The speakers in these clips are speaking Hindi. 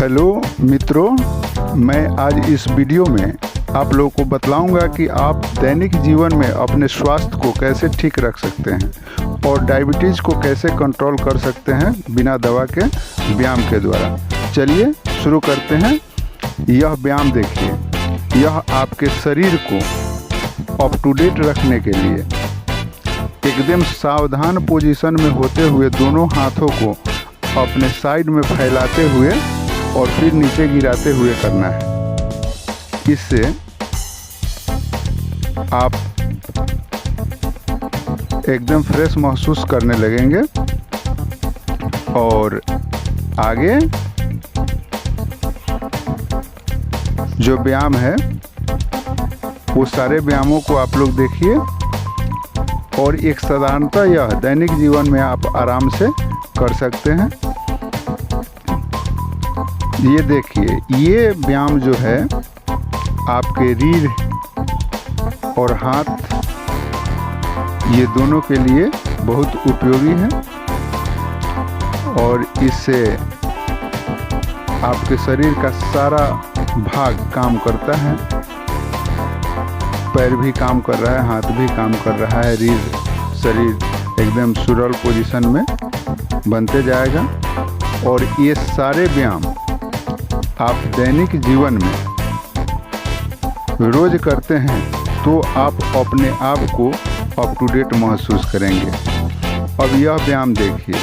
हेलो मित्रों, मैं आज इस वीडियो में आप लोगों को बतलाऊंगा कि आप दैनिक जीवन में अपने स्वास्थ्य को कैसे ठीक रख सकते हैं और डायबिटीज़ को कैसे कंट्रोल कर सकते हैं बिना दवा के व्यायाम के द्वारा। चलिए शुरू करते हैं। यह व्यायाम देखिए, यह आपके शरीर को अप टू डेट रखने के लिए एकदम सावधान पोजीशन में होते हुए दोनों हाथों को अपने साइड में फैलाते हुए और फिर नीचे गिराते हुए करना है। इससे आप एकदम फ्रेश महसूस करने लगेंगे। और आगे जो व्यायाम है वो सारे व्यायामों को आप लोग देखिए और एक साधारणतः यह दैनिक जीवन में आप आराम से कर सकते हैं। ये देखिए, ये व्यायाम जो है आपके रीढ़ और हाथ ये दोनों के लिए बहुत उपयोगी है और इससे आपके शरीर का सारा भाग काम करता है। पैर भी काम कर रहा है, हाथ भी काम कर रहा है, रीढ़ शरीर एकदम सुरल पोजीशन में बनते जाएगा। और ये सारे व्यायाम आप दैनिक जीवन में रोज करते हैं तो आप अपने आप को अप टू डेट महसूस करेंगे। अब यह व्यायाम देखिए,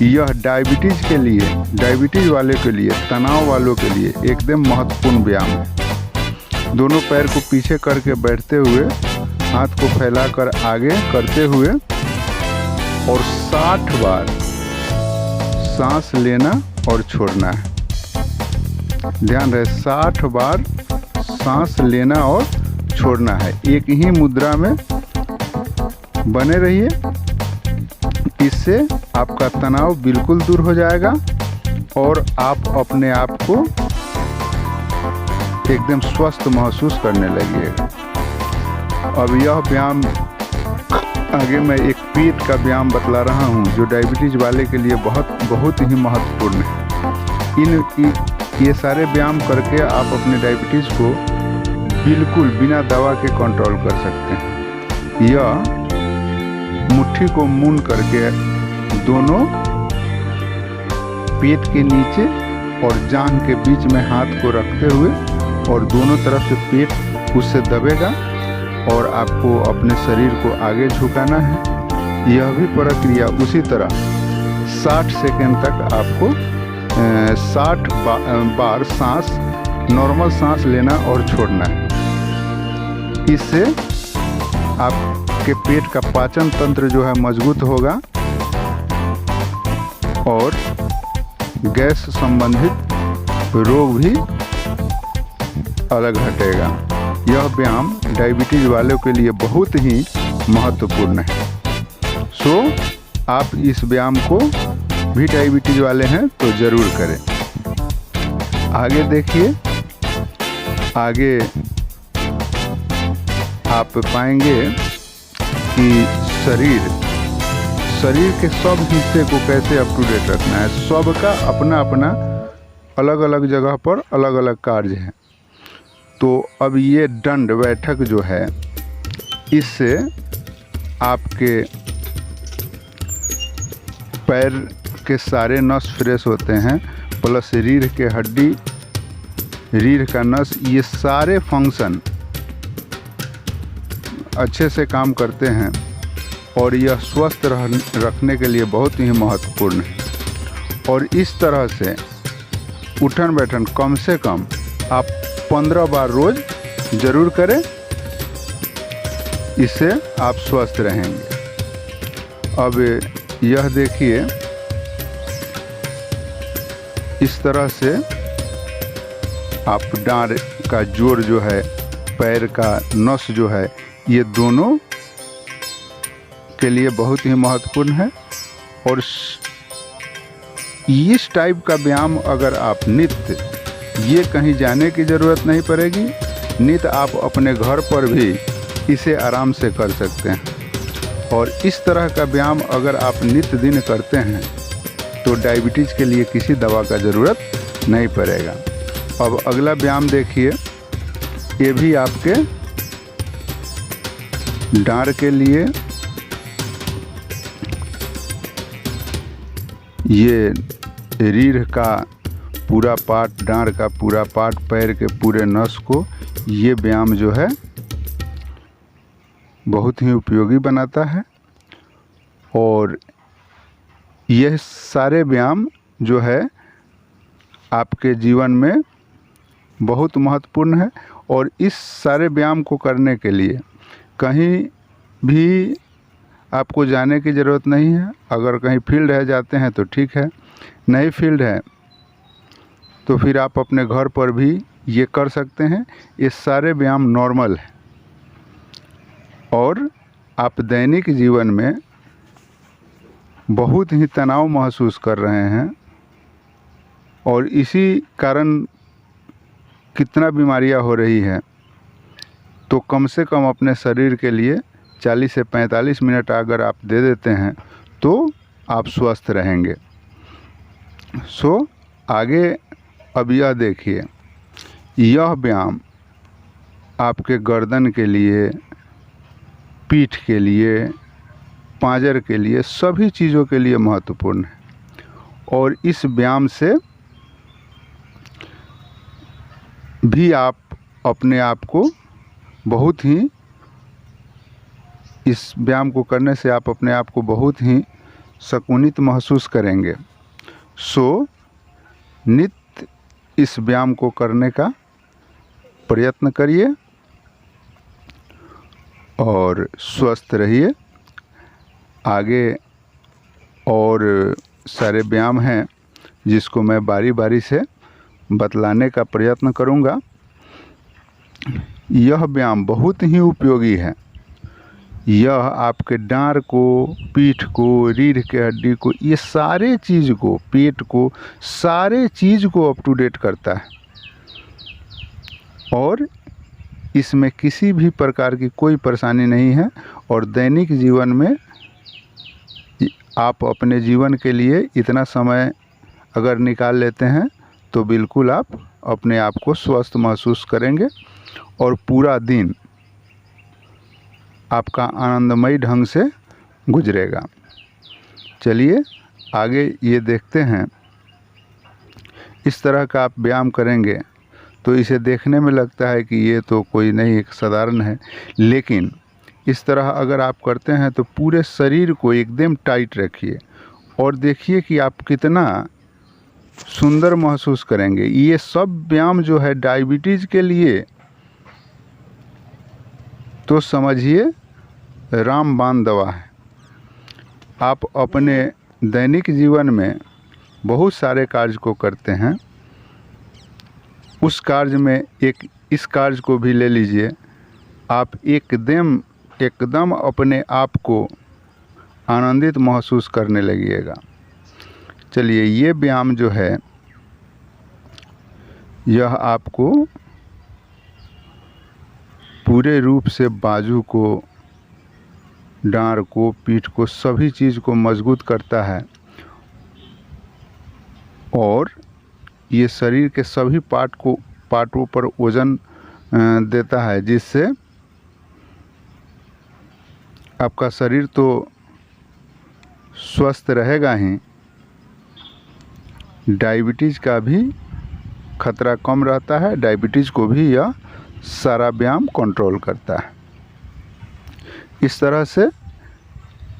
यह डायबिटीज़ के लिए, डायबिटीज़ वाले के लिए, तनाव वालों के लिए एकदम महत्वपूर्ण व्यायाम है। दोनों पैर को पीछे करके बैठते हुए, हाथ को फैलाकर आगे करते हुए और 60 बार सांस लेना और छोड़ना है। ध्यान रहे, 60 बार सांस लेना और छोड़ना है। एक ही मुद्रा में बने रहिए। इससे आपका तनाव बिल्कुल दूर हो जाएगा और आप अपने आप को एकदम स्वस्थ महसूस करने लगिएगा। अब यह व्यायाम आगे मैं एक पेट का व्यायाम बतला रहा हूँ जो डायबिटीज़ वाले के लिए बहुत ही महत्वपूर्ण है। ये सारे व्यायाम करके आप अपने डायबिटीज़ को बिल्कुल बिना दवा के कंट्रोल कर सकते हैं। यह मुट्ठी को मून करके दोनों पेट के नीचे और जांघ के बीच में हाथ को रखते हुए और दोनों तरफ से पेट उससे दबेगा और आपको अपने शरीर को आगे झुकाना है। यह भी प्रक्रिया उसी तरह 60 सेकेंड तक आपको 60 बार सांस, नॉर्मल सांस लेना और छोड़ना है। इससे आपके पेट का पाचन तंत्र जो है मजबूत होगा और गैस संबंधित रोग भी अलग हटेगा। यह व्यायाम डायबिटीज वालों के लिए बहुत ही महत्वपूर्ण है। सो आप इस व्यायाम को भी डायबिटीज वाले हैं तो ज़रूर करें। आगे देखिए, आगे आप पाएंगे कि शरीर के सब हिस्से को कैसे अप टू डेट रखना है। सबका अपना अपना अलग अलग जगह पर अलग अलग कार्य है। तो अब ये दंड बैठक जो है, इससे आपके पैर के सारे नस फ्रेश होते हैं, प्लस रीढ़ के हड्डी, रीढ़ का नस, ये सारे फंक्शन अच्छे से काम करते हैं और यह स्वस्थ रखने के लिए बहुत ही महत्वपूर्ण है। और इस तरह से उठन बैठन कम से कम आप 15 बार रोज ज़रूर करें। इससे आप स्वस्थ रहेंगे। अब यह देखिए, इस तरह से आप डांड का जोड़ जो है, पैर का नस जो है, ये दोनों के लिए बहुत ही महत्वपूर्ण है। और इस टाइप का व्यायाम अगर आप नित्य, ये कहीं जाने की ज़रूरत नहीं पड़ेगी, नित्य आप अपने घर पर भी इसे आराम से कर सकते हैं। और इस तरह का व्यायाम अगर आप नित्य दिन करते हैं तो डायबिटीज़ के लिए किसी दवा का ज़रूरत नहीं पड़ेगा। अब अगला व्यायाम देखिए, ये भी आपके डांड के लिए, ये रीढ़ का पूरा पार्ट, डांड का पूरा पार्ट, पैर के पूरे नस को ये व्यायाम जो है बहुत ही उपयोगी बनाता है। और यह सारे व्यायाम जो है आपके जीवन में बहुत महत्वपूर्ण है। और इस सारे व्यायाम को करने के लिए कहीं भी आपको जाने की ज़रूरत नहीं है। अगर कहीं फील्ड है जाते हैं तो ठीक है, नहीं फील्ड है तो फिर आप अपने घर पर भी ये कर सकते हैं। ये सारे व्यायाम नॉर्मल है और आप दैनिक जीवन में बहुत ही तनाव महसूस कर रहे हैं और इसी कारण कितना बीमारियां हो रही है। तो कम से कम अपने शरीर के लिए 40 से 45 मिनट अगर आप दे देते हैं तो आप स्वस्थ रहेंगे। सो आगे अब यह देखिए, यह व्यायाम आपके गर्दन के लिए, पीठ के लिए, पांजर के लिए, सभी चीज़ों के लिए महत्वपूर्ण है। और इस व्यायाम से भी आप अपने आप को बहुत ही, इस व्यायाम को करने से आप अपने आप को बहुत ही सुकूनित महसूस करेंगे। सो नित्य इस व्यायाम को करने का प्रयत्न करिए और स्वस्थ रहिए। आगे और सारे व्यायाम हैं जिसको मैं बारी बारी से बतलाने का प्रयत्न करूंगा। यह व्यायाम बहुत ही उपयोगी है। यह आपके डांड को, पीठ को, रीढ़ के हड्डी को, ये सारे चीज़ को, पेट को, सारे चीज़ को अप टू डेट करता है। और इसमें किसी भी प्रकार की कोई परेशानी नहीं है। और दैनिक जीवन में आप अपने जीवन के लिए इतना समय अगर निकाल लेते हैं तो बिल्कुल आप अपने आप को स्वस्थ महसूस करेंगे और पूरा दिन आपका आनंदमयी ढंग से गुजरेगा। चलिए आगे ये देखते हैं। इस तरह का आप व्यायाम करेंगे तो इसे देखने में लगता है कि ये तो कोई नहीं, एक साधारण है, लेकिन इस तरह अगर आप करते हैं तो पूरे शरीर को एकदम टाइट रखिए और देखिए कि आप कितना सुंदर महसूस करेंगे। ये सब व्यायाम जो है डायबिटीज़ के लिए तो समझिए रामबाण दवा है। आप अपने दैनिक जीवन में बहुत सारे कार्य को करते हैं, उस कार्य में एक इस कार्य को भी ले लीजिए, आप एकदम अपने आप को आनंदित महसूस करने लगिएगा। चलिए ये व्यायाम जो है यह आपको पूरे रूप से बाजू को, डांड को, पीठ को, सभी चीज़ को मजबूत करता है और ये शरीर के सभी पार्टों पर वजन देता है, जिससे आपका शरीर तो स्वस्थ रहेगा ही, डायबिटीज़ का भी खतरा कम रहता है। डायबिटीज़ को भी यह सारा व्यायाम कंट्रोल करता है। इस तरह से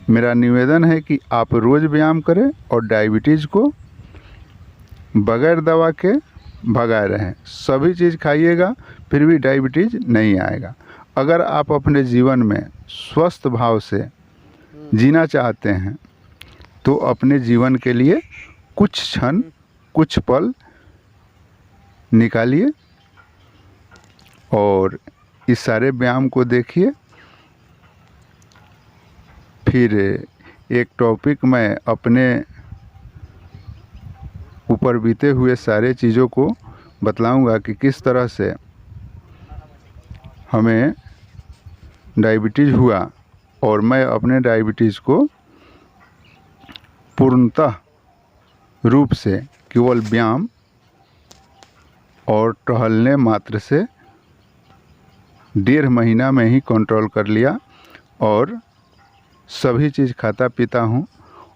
मेरा निवेदन है कि आप रोज़ व्यायाम करें और डायबिटीज़ को बगैर दवा के भगाए रहें। सभी चीज़ खाइएगा फिर भी डायबिटीज़ नहीं आएगा। अगर आप अपने जीवन में स्वस्थ भाव से जीना चाहते हैं तो अपने जीवन के लिए कुछ क्षण, कुछ पल निकालिए और इस सारे व्यायाम को देखिए। फिर एक टॉपिक मैं अपने ऊपर बीते हुए सारे चीज़ों को बतलाऊंगा कि किस तरह से हमें डायबिटीज़ हुआ और मैं अपने डायबिटीज़ को पूर्णतः रूप से केवल व्यायाम और टहलने मात्र से 1.5 महीना में ही कंट्रोल कर लिया और सभी चीज़ खाता पीता हूँ।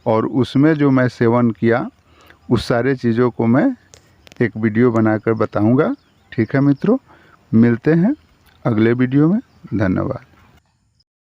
और उसमें जो मैं सेवन किया उस सारे चीज़ों को मैं एक वीडियो बनाकर बताऊंगा। ठीक है मित्रों, मिलते हैं अगले वीडियो में। धन्यवाद।